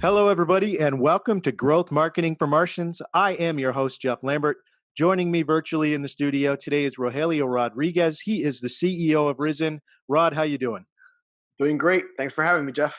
Hello, everybody, and welcome to Growth Marketing for Martians. I am your host, Jeff Lambert. Joining me virtually in the studio today is Rogelio Rodriguez. He is the CEO of Rizen. Rod, how you doing? Doing great. Thanks for having me, Jeff.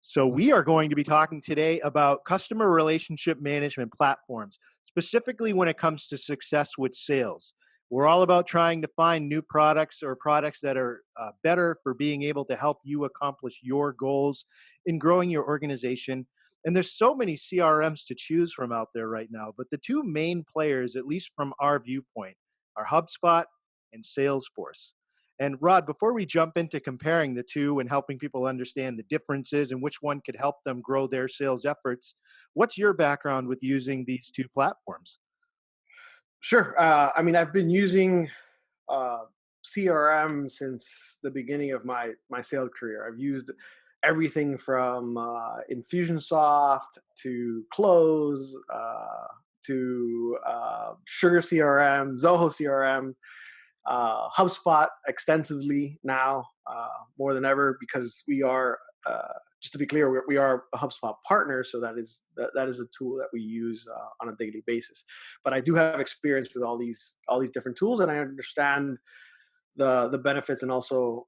So we are going to be talking today about customer relationship management platforms, specifically when it comes to success with sales. We're all about trying to find new products or products that are better for being able to help you accomplish your goals in growing your organization. And there's so many CRMs to choose from out there right now, but the two main players, at least from our viewpoint, are HubSpot and Salesforce. And Rod, before we jump into comparing the two and helping people understand the differences and which one could help them grow their sales efforts, what's your background with using these two platforms? Sure. I've been using uh, CRM since the beginning of my sales career. I've used everything from Infusionsoft to Close to Sugar CRM, Zoho CRM, HubSpot extensively now, more than ever, because we are, just to be clear, we are a HubSpot partner, so that is a tool that we use on a daily basis. But I do have experience with all these different tools, and I understand the benefits and also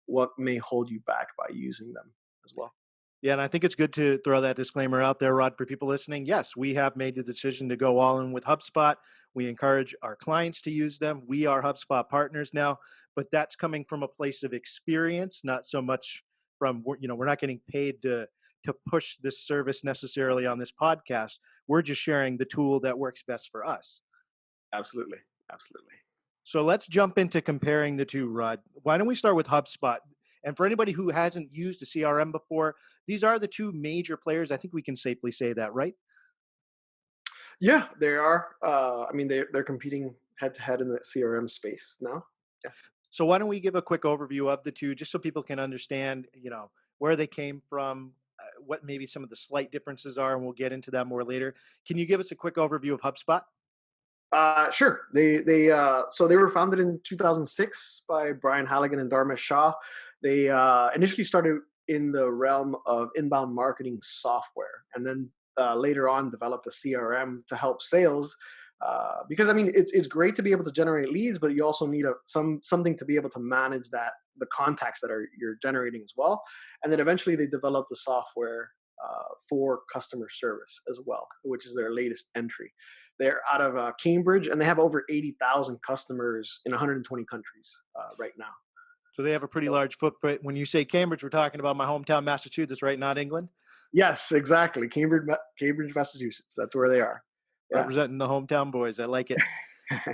what may hold you back by using them as well. Yeah, and I think it's good to throw that disclaimer out there, Rod, for people listening. Yes, we have made the decision to go all in with HubSpot. We encourage our clients to use them. We are HubSpot partners now, but that's coming from a place of experience, not so much from, we're not getting paid to push this service necessarily on this podcast. We're just sharing the tool that works best for us. Absolutely, absolutely. So let's jump into comparing the two, Rod. Why don't we start with HubSpot? And for anybody who hasn't used a CRM before, these are the two major players. I think we can safely say that, right? Yeah, they are. They're competing head to head in the CRM space now. Yeah. So why don't we give a quick overview of the two, just so people can understand, where they came from, what maybe some of the slight differences are, and we'll get into that more later. Can you give us a quick overview of HubSpot? Sure. They were founded in 2006 by Brian Halligan and Dharmesh Shah. They initially started in the realm of inbound marketing software, and then later on developed a CRM to help sales. Because it's great to be able to generate leads, but you also need something to be able to manage the contacts that you're generating as well. And then eventually they developed the software for customer service as well, which is their latest entry. They're out of Cambridge, and they have over 80,000 customers in 120 countries right now. So they have a pretty So, large footprint. When you say Cambridge, we're talking about my hometown, Massachusetts, right? Not England. yes, exactly. Cambridge, Massachusetts. That's where they are. Yeah. Representing the hometown boys. I like it.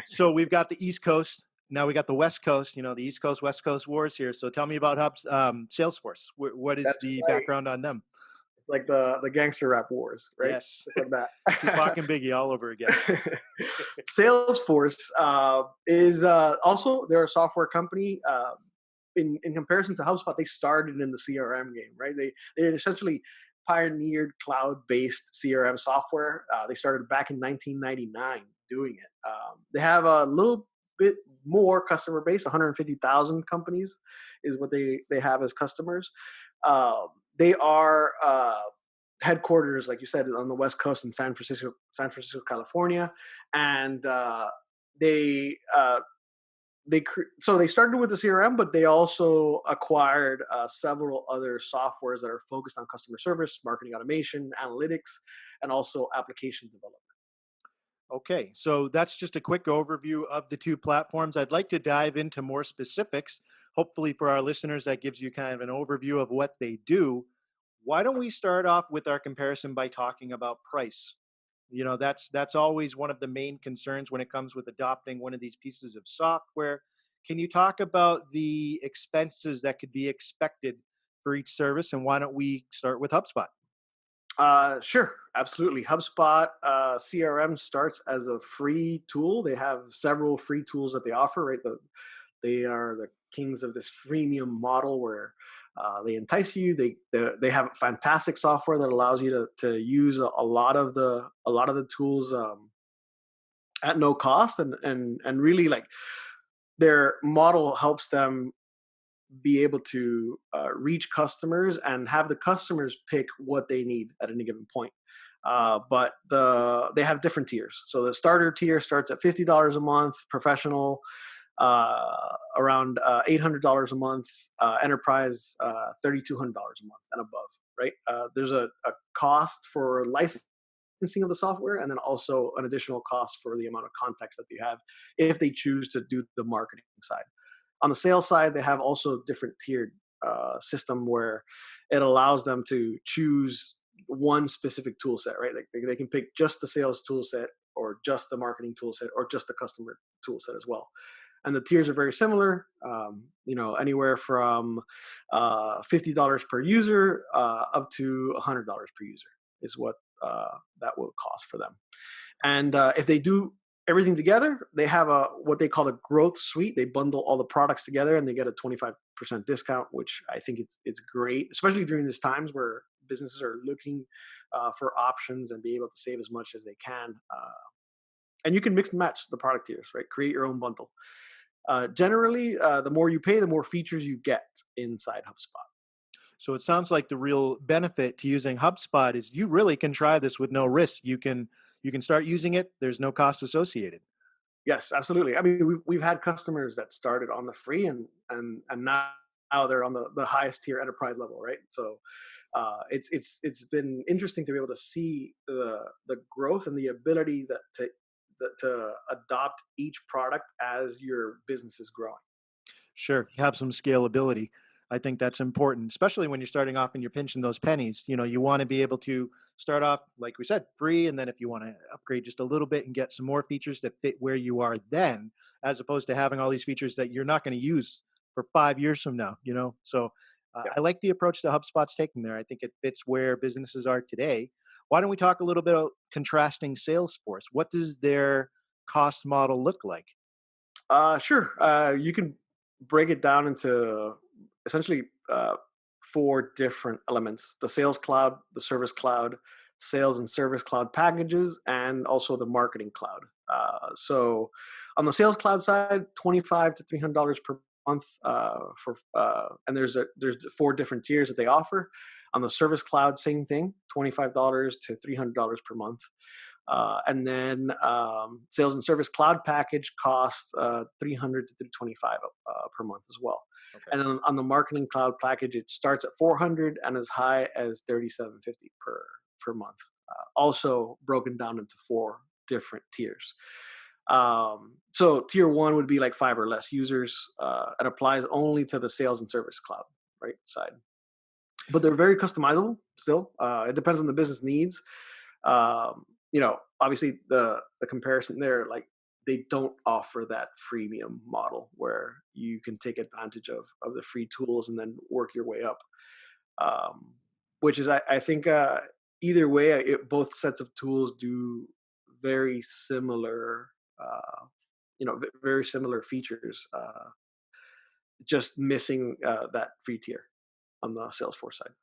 So we've got the East Coast. Now we got the West Coast. The East Coast, West Coast wars here. So tell me about Salesforce. What is That's the right. background on them? It's like the gangster rap wars, right? Yes, Just like Tupac that. and Biggie all over again. Salesforce is also they're a software company. In comparison to HubSpot, they started in the CRM game, right? They essentially pioneered cloud-based CRM software. They started back in 1999 doing it. They have a little bit more customer base, 150,000 companies is what they have as customers. They are headquarters, like you said, on the West Coast in San Francisco, California, and they so they started with the CRM, but they also acquired several other softwares that are focused on customer service, marketing automation, analytics, and also application development. Okay, so that's just a quick overview of the two platforms. I'd like to dive into more specifics. Hopefully, for our listeners, that gives you kind of an overview of what they do. Why don't we start off with our comparison by talking about price? That's always one of the main concerns when it comes with adopting one of these pieces of software. Can you talk about the expenses that could be expected for each service? And why don't we start with HubSpot? Sure, absolutely. HubSpot CRM starts as a free tool. They have several free tools that they offer. Right, they are the kings of this freemium model where they entice you. They have fantastic software that allows you to use a lot of the tools at no cost, and really, like, their model helps them be able to reach customers and have the customers pick what they need at any given point. But they have different tiers. So the starter tier starts at $50 a month, professional around $800 a month, enterprise $3,200 a month and above. Right? There's a cost for licensing of the software, and then also an additional cost for the amount of context that they have if they choose to do the marketing side. On the sales side, they have also different tiered system where it allows them to choose one specific tool set, right? Like they can pick just the sales tool set, or just the marketing tool set, or just the customer tool set as well. And the tiers are very similar, anywhere from $50 per user up to $100 per user is what that will cost for them. And if they do everything together, they have what they call the growth suite. They bundle all the products together and they get a 25% discount, which I think it's great, especially during these times where businesses are looking for options and be able to save as much as they can. And you can mix and match the product tiers, right? Create your own bundle. Generally, the more you pay, the more features you get inside HubSpot. So it sounds like the real benefit to using HubSpot is you really can try this with no risk. You can start using it. There's no cost associated. Yes, absolutely. I mean, we've had customers that started on the free and now they're on the highest tier enterprise level, right? So it's been interesting to be able to see the growth and the ability to adopt each product as your business is growing. Sure, have some scalability. I think that's important, especially when you're starting off and you're pinching those pennies. You want to be able to start off, like we said, free, and then if you want to upgrade just a little bit and get some more features that fit where you are then, as opposed to having all these features that you're not going to use for 5 years from now. So Yeah. I like the approach that HubSpot's taking there. I think it fits where businesses are today. Why don't we talk a little bit about contrasting Salesforce? What does their cost model look like? Sure. You can break it down into essentially four different elements: the Sales Cloud, the Service Cloud, Sales and Service Cloud packages, and also the Marketing Cloud. So, on the Sales Cloud side, $25 to $300 per month and there's four different tiers that they offer. On the Service Cloud, same thing, $25 to $300 per month. And then Sales and Service Cloud package costs 300 to 325 per month as well. Okay. And then on the Marketing Cloud package, it starts at 400 and as high as 3750 per month. Also broken down into four different tiers. So tier one would be like 5 or less users. It applies only to the Sales and Service Cloud right side, but they're very customizable still. It depends on the business needs. Obviously the comparison there, like they don't offer that freemium model where you can take advantage of the free tools and then work your way up. Which is, I think, either way, both sets of tools do very similar, very similar features, just missing that free tier on the Salesforce side.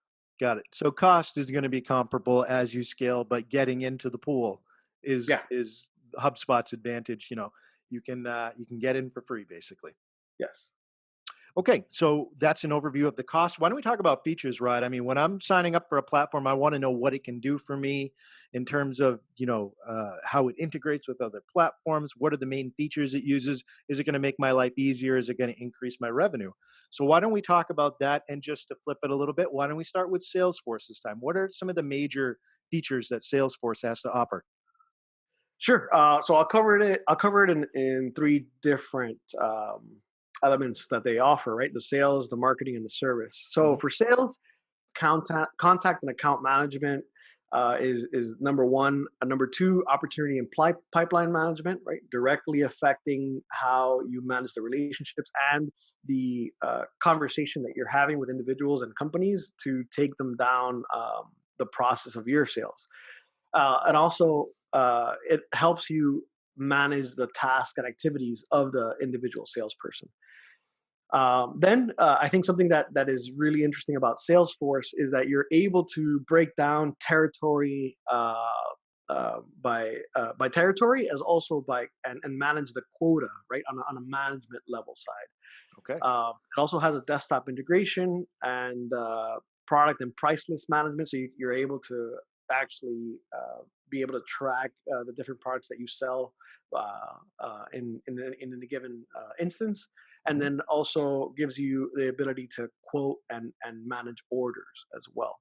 Got it. So cost is going to be comparable as you scale, but getting into the pool is Yeah. is HubSpot's advantage. You can get in for free, basically. Yes. Okay, so that's an overview of the cost. Why don't we talk about features, Rod? I mean, when I'm signing up for a platform, I want to know what it can do for me in terms of, how it integrates with other platforms. What are the main features it uses? Is it going to make my life easier? Is it going to increase my revenue? So why don't we talk about that? And just to flip it a little bit, why don't we start with Salesforce this time? What are some of the major features that Salesforce has to offer? Sure. So I'll cover it in three different elements that they offer, right? The sales, the marketing, and the service. So Mhm. for sales, contact and account management is number one. Number two, opportunity and pipeline management, right? Directly affecting how you manage the relationships and the conversation that you're having with individuals and companies to take them down the process of your sales. And also, it helps you manage the task and activities of the individual salesperson. Then I think something that is really interesting about Salesforce is that you're able to break down territory by territory, as also and manage the quota, right, on a management level side. Okay. It also has a desktop integration and product and price list management, so you're able to actually be able to track the different products that you sell in a given instance, and Hmm. then also gives you the ability to quote and manage orders as well.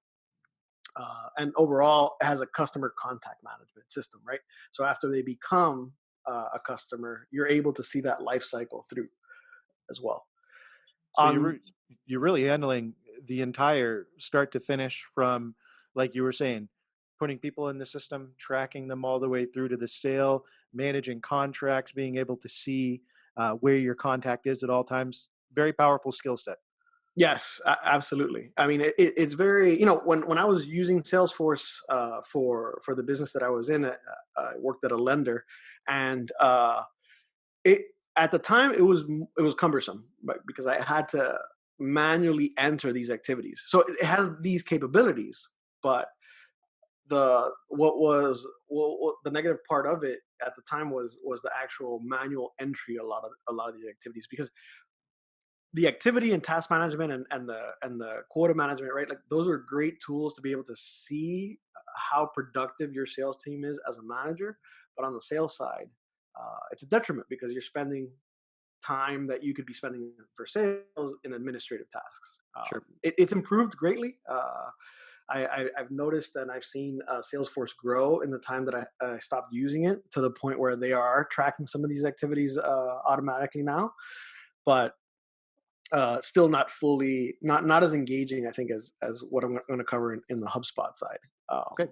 And overall, it has a customer contact management system, right? So after they become a customer, you're able to see that life cycle through as well. So On you're really handling the entire start to finish from, like you were saying, putting people in the system, tracking them all the way through to the sale, managing contracts, being able to see where your contact is at all times. Very powerful skill set. Yes, absolutely. I mean, it's very, when I was using Salesforce for the business that I was in, I worked at a lender, and it at the time it was cumbersome, right? Because I had to manually enter these activities. So it has these capabilities, but what the negative part of it at the time was the actual manual entry a lot of these activities, because the activity and task management and the quota management, right? Like those are great tools to be able to see how productive your sales team is as a manager. But on the sales side, it's a detriment because you're spending time that you could be spending for sales in administrative tasks. Sure. It's improved greatly. I've noticed and I've seen Salesforce grow in the time that I stopped using it, to the point where they are tracking some of these activities automatically now. But still not fully, not as engaging, I think, as what I'm going to cover in the HubSpot side. Okay.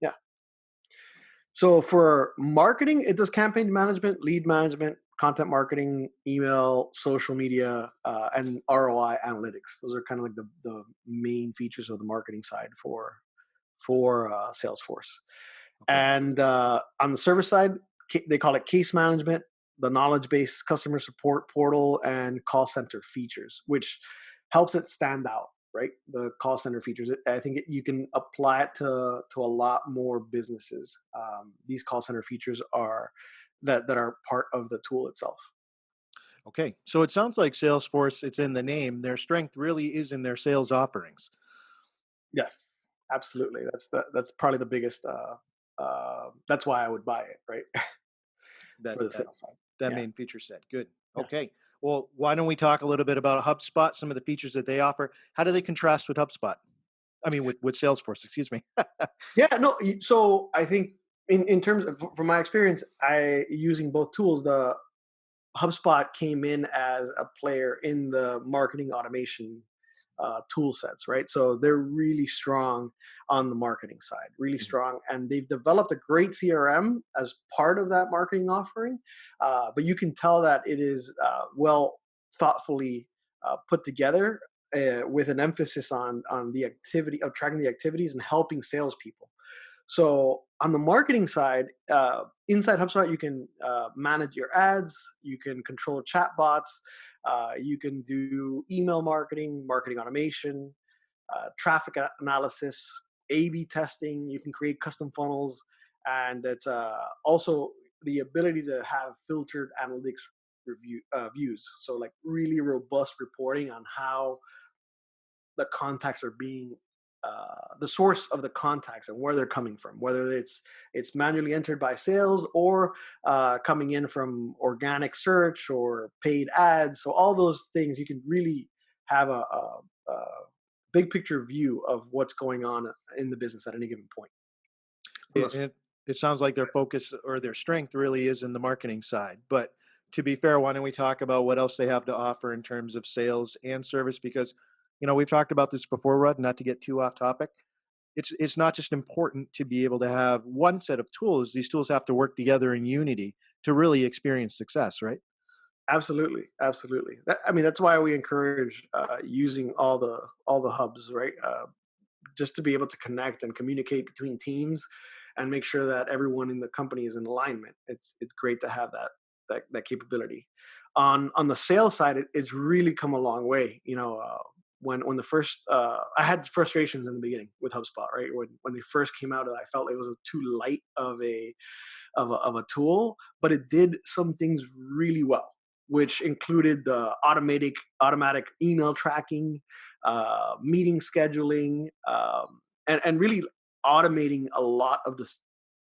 Yeah. So for marketing, it does campaign management, lead management, content marketing, email, social media, and ROI analytics. Those are kind of like the main features of the marketing side for Salesforce. Okay. And on the service side, they call it case management, the knowledge base, customer support portal, and call center features, which helps it stand out, right? The call center features. I think you can apply it to a lot more businesses. These call center features are that are part of the tool itself. Okay. So it sounds like Salesforce, it's in the name. Their strength really is in their sales offerings. Yes, absolutely. That's probably the biggest. That's why I would buy it, right? That For the that sales side. that Yeah, main feature set. Good. yeah. Okay. Well, why don't we talk a little bit about HubSpot, some of the features that they offer? How do they contrast with HubSpot? I mean, with Salesforce, excuse me. Yeah, no. So I think in terms of, from my experience, I using both tools, the HubSpot came in as a player in the marketing automation tool sets, right? So they're really strong on the marketing side, really Mhm. strong, and they've developed a great CRM as part of that marketing offering. But you can tell that it is well thoughtfully put together. With an emphasis on the activity of tracking the activities and helping salespeople. So on the marketing side, inside HubSpot, you can manage your ads, you can control chatbots, you can do email marketing, marketing automation, traffic analysis, A/B testing. You can create custom funnels, and it's also the ability to have filtered analytics views. So like really robust reporting on how the contacts are being the source of the contacts and where they're coming from, whether it's manually entered by sales or coming in from organic search or paid ads. So all those things, you can really have a big picture view of what's going on in the business at any given point. On the It sounds like their focus or their strength really is in the marketing side. But to be fair, why don't we talk about what else they have to offer in terms of sales and service? Because, we've talked about this before, Rod, not to get too off topic. It's not just important to be able to have one set of tools. These tools have to work together in unity to really experience success, right? Absolutely, absolutely. I mean, that's why we encourage using all the hubs, right? Just to be able to connect and communicate between teams and make sure that everyone in the company is in alignment. It's great to have that capability. On the sales side, it's really come a long way. When the first I had frustrations in the beginning with HubSpot, right? When they first came out, I felt it was too light of a tool, but it did some things really well. which included the automatic email tracking, meeting scheduling, and really automating a lot of the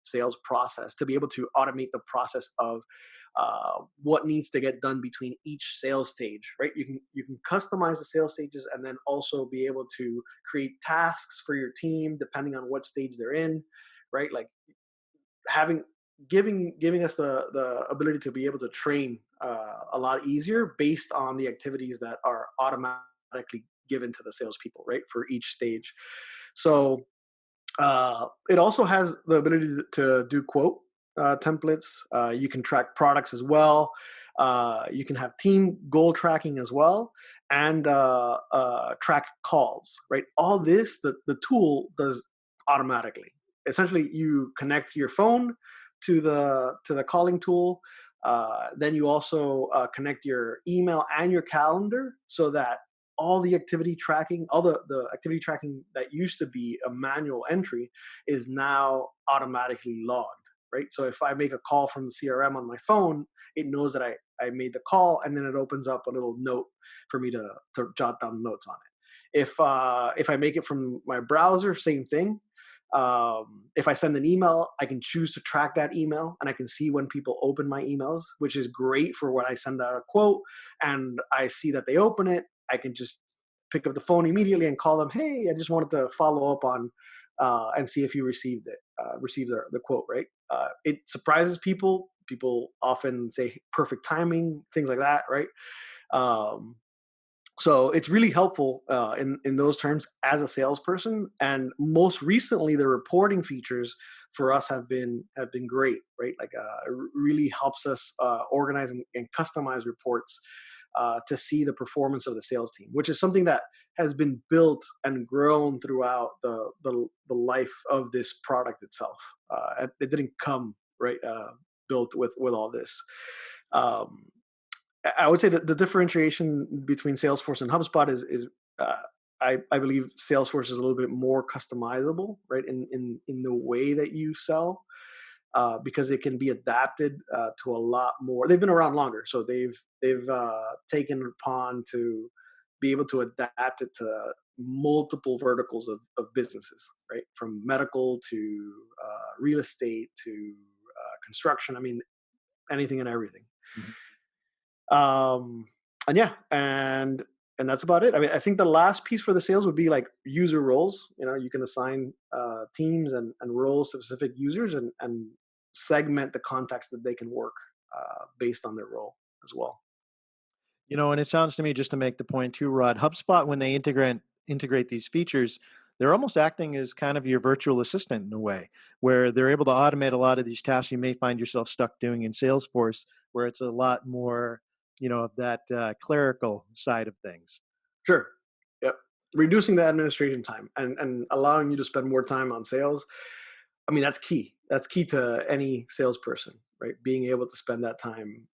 sales process to be able to automate the process of what needs to get done between each sales stage, right? You can customize the sales stages and then also be able to create tasks for your team depending on what stage they're in, right? Like having giving us the ability to be able to train a lot easier based on the activities that are automatically given to the salespeople, right, for each stage. So it also has the ability to do quote templates. You can track products as well. You can have team goal tracking as well, and track calls. Right, all this the tool does automatically. Essentially, you connect your phone to the calling tool. Then you also connect your email and your calendar so that all the activity tracking that used to be a manual entry is now automatically logged, right? So if I make a call from the CRM on my phone, it knows that I made the call, and then it opens up a little note for me to jot down notes on it. If I make it from my browser, same thing. If I send an email, I can choose to track that email, and I can see when people open my emails, which is great for when I send out a quote and I see that they open it. I can just pick up the phone immediately and call them. Hey, I just wanted to follow up on and see if you received the quote. Right? It surprises people. People often say perfect timing, things like that. Right? Um, so it's really helpful in those terms as a salesperson. And most recently, the reporting features for us have been great, right? Like it really helps us organize and customize reports to see the performance of the sales team, which is something that has been built and grown throughout the life of this product itself. It didn't come right built with all this. Um, I would say that the differentiation between Salesforce and HubSpot is I believe Salesforce is a little bit more customizable, right? In the way that you sell, because it can be adapted to a lot more. They've been around longer, so they've taken upon to be able to adapt it to multiple verticals of businesses, right? From medical to real estate to construction. I mean, anything and everything. Mhm. um and yeah, and that's about it. I mean, I think the last piece for the sales would be like user roles. You can assign teams and roles to specific users, and segment the context that they can work based on their role as well. And it sounds to me, just to make the point too, Rod, HubSpot, when they integrate these features, they're almost acting as kind of your virtual assistant in a way, where they're able to automate a lot of these tasks you may find yourself stuck doing in Salesforce, where it's a lot more, of that clerical side of things. Sure. Yep. Reducing the administration time and allowing you to spend more time on sales. I mean, that's key. That's key to any salesperson, right? Being able to spend that time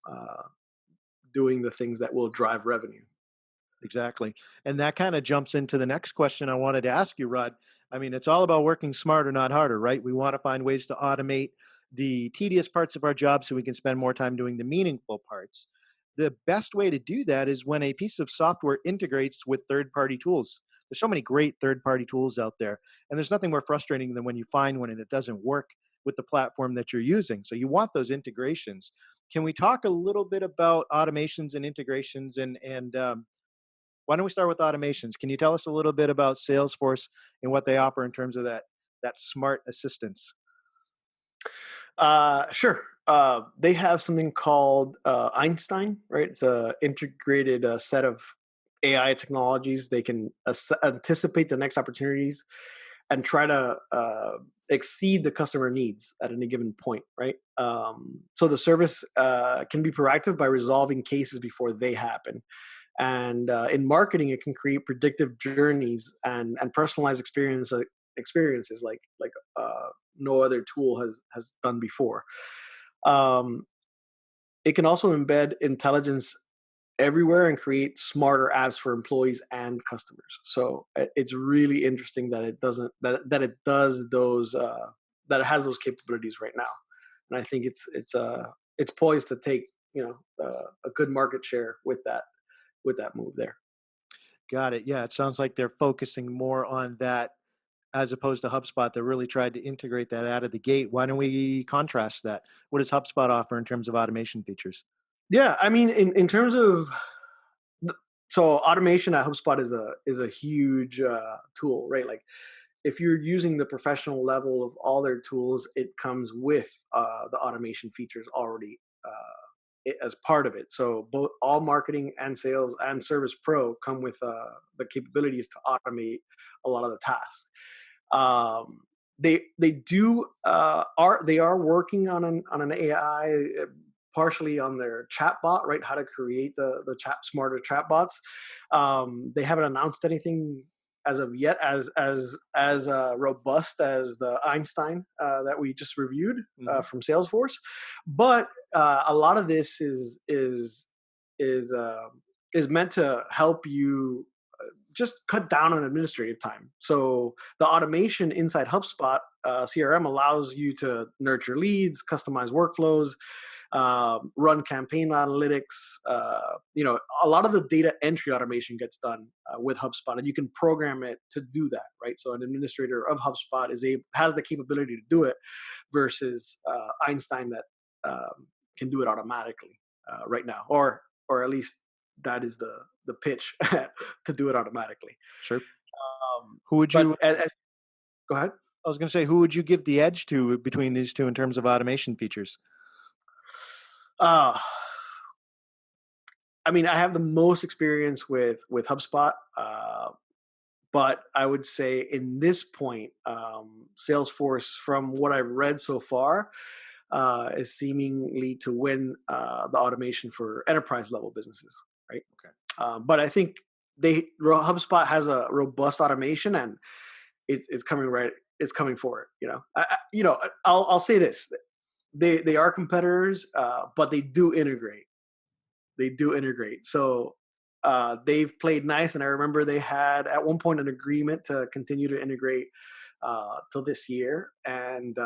doing the things that will drive revenue. Exactly. And that kind of jumps into the next question I wanted to ask you, Rod. I mean, it's all about working smarter, not harder, right? We want to find ways to automate the tedious parts of our job so we can spend more time doing the meaningful parts. The best way to do that is when a piece of software integrates with third party tools. There's so many great third party tools out there. And there's nothing more frustrating than when you find one and it doesn't work with the platform that you're using. So you want those integrations. Can we talk a little bit about automations and integrations and why don't we start with automations? Can you tell us a little bit about Salesforce and what they offer in terms of that smart assistance? Sure. They have something called Einstein, right? It's a integrated set of AI technologies. They can anticipate the next opportunities and try to exceed the customer needs at any given point, right? So the service can be proactive by resolving cases before they happen. And in marketing, it can create predictive journeys and personalized experiences like no other tool has done before. Um, it can also embed intelligence everywhere and create smarter apps for employees and customers. So it's really interesting that it doesn't that it does those that it has those capabilities right now. And I think it's poised to take a good market share with that move there. Got it. Yeah, it sounds like they're focusing more on that as opposed to HubSpot. They really tried to integrate that out of the gate. Why don't we contrast that? What does HubSpot offer in terms of automation features? Yeah, I mean, in terms of so automation at HubSpot is a huge tool, right? Like if you're using the professional level of all their tools, it comes with the automation features already as part of it. So both all marketing and sales and Service Pro come with the capabilities to automate a lot of the tasks. Um, they do they are working on an AI partially on their chatbot, right? How to create the smarter chatbots. They haven't announced anything as of yet as robust as the Einstein that we just reviewed Hmm. from Salesforce, but a lot of this is is meant to help you just cut down on administrative time. So the automation inside HubSpot CRM allows you to nurture leads, customize workflows, run campaign analytics. A lot of the data entry automation gets done with HubSpot, and you can program it to do that, right? So an administrator of HubSpot has the capability to do it, versus Einstein that can do it automatically right now, or at least that is the pitch to do it automatically. Sure. Um, Who would but you? go ahead. I was going to say, who would you give the edge to between these two in terms of automation features? Uh, I mean, I have the most experience with HubSpot, but I would say in this point, Salesforce, from what I've read so far, is seemingly to win the automation for enterprise level businesses, right? Okay. But I think HubSpot has a robust automation, and it's coming right. It's coming for it. I'll say this: they are competitors, but they do integrate. They do integrate. So they've played nice, and I remember they had at one point an agreement to continue to integrate till this year, and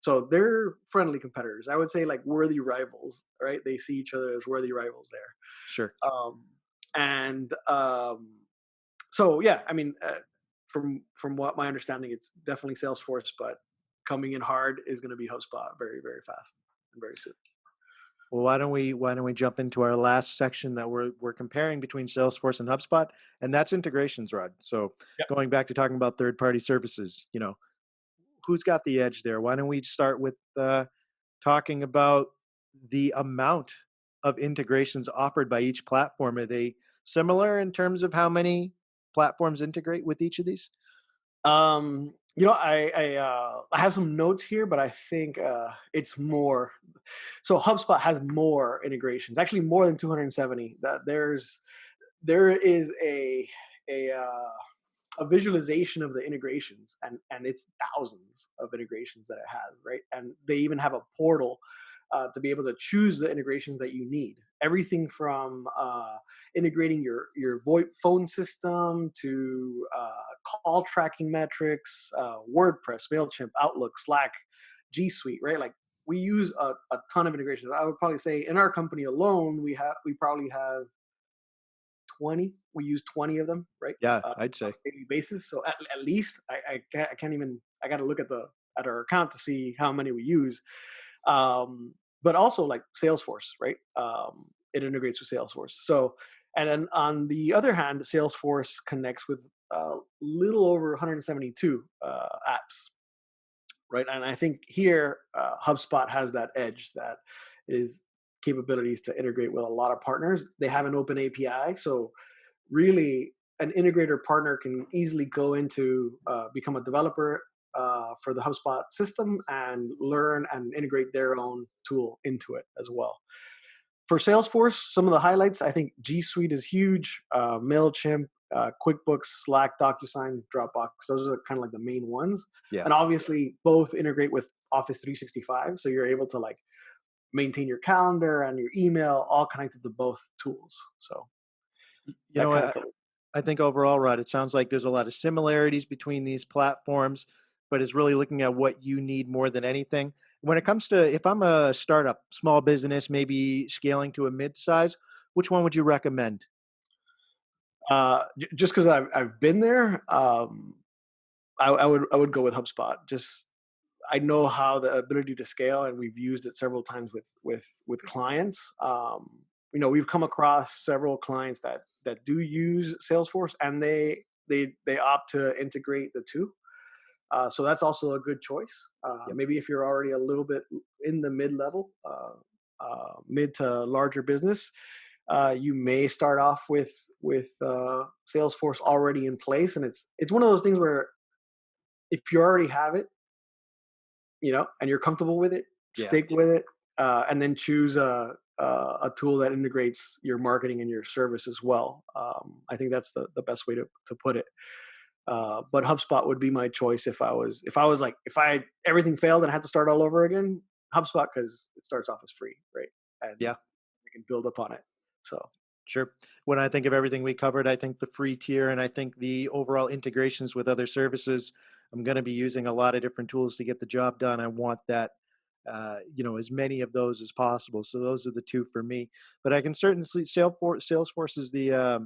so they're friendly competitors. I would say like worthy rivals, right? They see each other as worthy rivals there. Sure. And so yeah, I mean, from what my understanding, it's definitely Salesforce, but coming in hard is going to be HubSpot very very fast and very soon. Well, why don't we jump into our last section that we're comparing between Salesforce and HubSpot, and that's integrations, Rod. So Yep. going back to talking about third party services, who's got the edge there? Why don't we start with talking about the amount of integrations offered by each platform? Are they similar in terms of how many platforms integrate with each of these? I have some notes here, but I think it's more. So HubSpot has more integrations, actually more than 270. That there is a uh, a visualization of the integrations, and it's thousands of integrations that it has, right? And they even have a portal to be able to choose the integrations that you need. Everything from integrating your VoIP phone system to call tracking metrics, WordPress, Mailchimp, Outlook, Slack, G Suite, right? Like we use a ton of integrations. I would probably say in our company alone, we probably have 20. We use 20 of them, right? Yeah, On I'd say. a daily basis. So at least I can't even. I got to look at our account to see how many we use. But also like Salesforce, right? It integrates with Salesforce. So, and then on the other hand, Salesforce connects with little over 172 apps, right? And I think here HubSpot has that edge that is capabilities to integrate with a lot of partners. They have an open API, so really an integrator partner can easily go into become a developer for the HubSpot system and learn and integrate their own tool into it as well. For Salesforce, some of the highlights, I think G Suite is huge. Mailchimp, QuickBooks, Slack, DocuSign, Dropbox. Those are kind of like the main ones. Yeah. And obviously, both integrate with Office 365, so you're able to like maintain your calendar and your email all connected to both tools. So You that know, kind of I, covers. I think overall, Rod, it sounds like there's a lot of similarities between these platforms, but is really looking at what you need more than anything. When it comes to if I'm a startup, small business, maybe scaling to a mid-size, which one would you recommend? Just because I've been there, I would go with HubSpot. Just I know how the ability to scale, and we've used it several times with clients. We've come across several clients that do use Salesforce, and they opt to integrate the two. So that's also a good choice. Yep. Maybe if you're already a little bit in the mid level, mid to larger business, you may start off with Salesforce already in place, and it's one of those things where if you already have it, and you're comfortable with it, Yeah. stick with it, and then choose a tool that integrates your marketing and your service as well. I think that's the best way to put it. But HubSpot would be my choice if everything failed and I had to start all over again. HubSpot, because it starts off as free, right? And Yeah. we can build upon it. So Sure. When I think of everything we covered, I think the free tier and I think the overall integrations with other services, I'm going to be using a lot of different tools to get the job done. I want that, as many of those as possible. So those are the two for me. But I can certainly see Salesforce is they're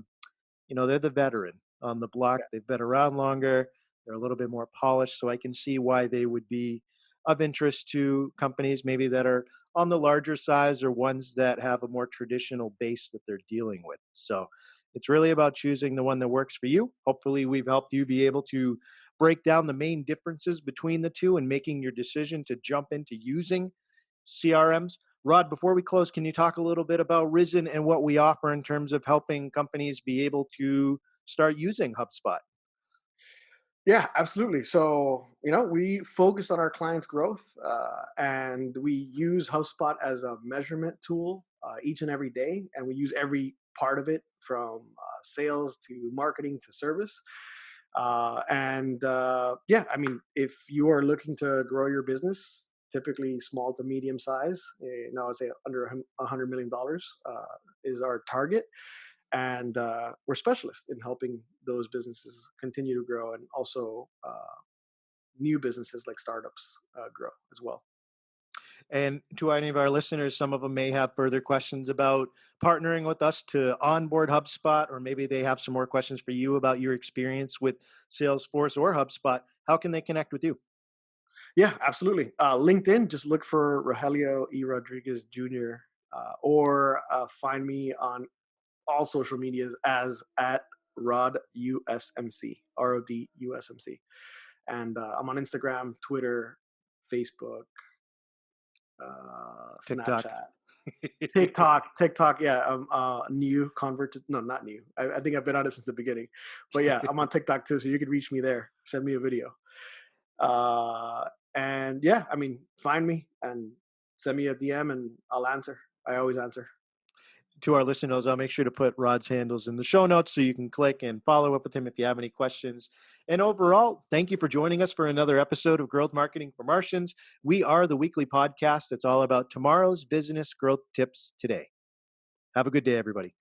the veteran on the block. yeah, They've been around longer. They're a little bit more polished. So I can see why they would be of interest to companies maybe that are on the larger size or ones that have a more traditional base that they're dealing with. So it's really about choosing the one that works for you. Hopefully, we've helped you be able to break down the main differences between the two and making your decision to jump into using CRMs. Rod, before we close, can you talk a little bit about Rizen and what we offer in terms of helping companies be able to start using HubSpot? yeah, absolutely. So we focus on our clients' growth, and we use HubSpot as a measurement tool each and every day, and we use every part of it from sales to marketing to service. And yeah, I mean, if you are looking to grow your business, typically small to medium size, I'd say under $100 million is our target, and we're specialists in helping those businesses continue to grow, and also new businesses like startups grow as well. And to any of our listeners, some of them may have further questions about partnering with us to onboard HubSpot, or maybe they have some more questions for you about your experience with Salesforce or HubSpot. How can they connect with you? Yeah, absolutely. LinkedIn, just look for Rogelio E. Rodriguez Jr. Or find me on all social medias as at Rod USMC, ROD USMC. And I'm on Instagram, Twitter, Facebook, TikTok. Snapchat, TikTok. Yeah, I'm new convert to, no, not new. I think I've been on it since the beginning, but yeah, I'm on TikTok too, so you can reach me there. Send me a video, uh, and yeah, I mean, find me and send me a DM, and I'll answer. I always answer. To our listeners, I'll make sure to put Rod's handles in the show notes so you can click and follow up with him if you have any questions. And overall, thank you for joining us for another episode of Growth Marketing for Martians. We are the weekly podcast that's all about tomorrow's business growth tips today. Have a good day, everybody.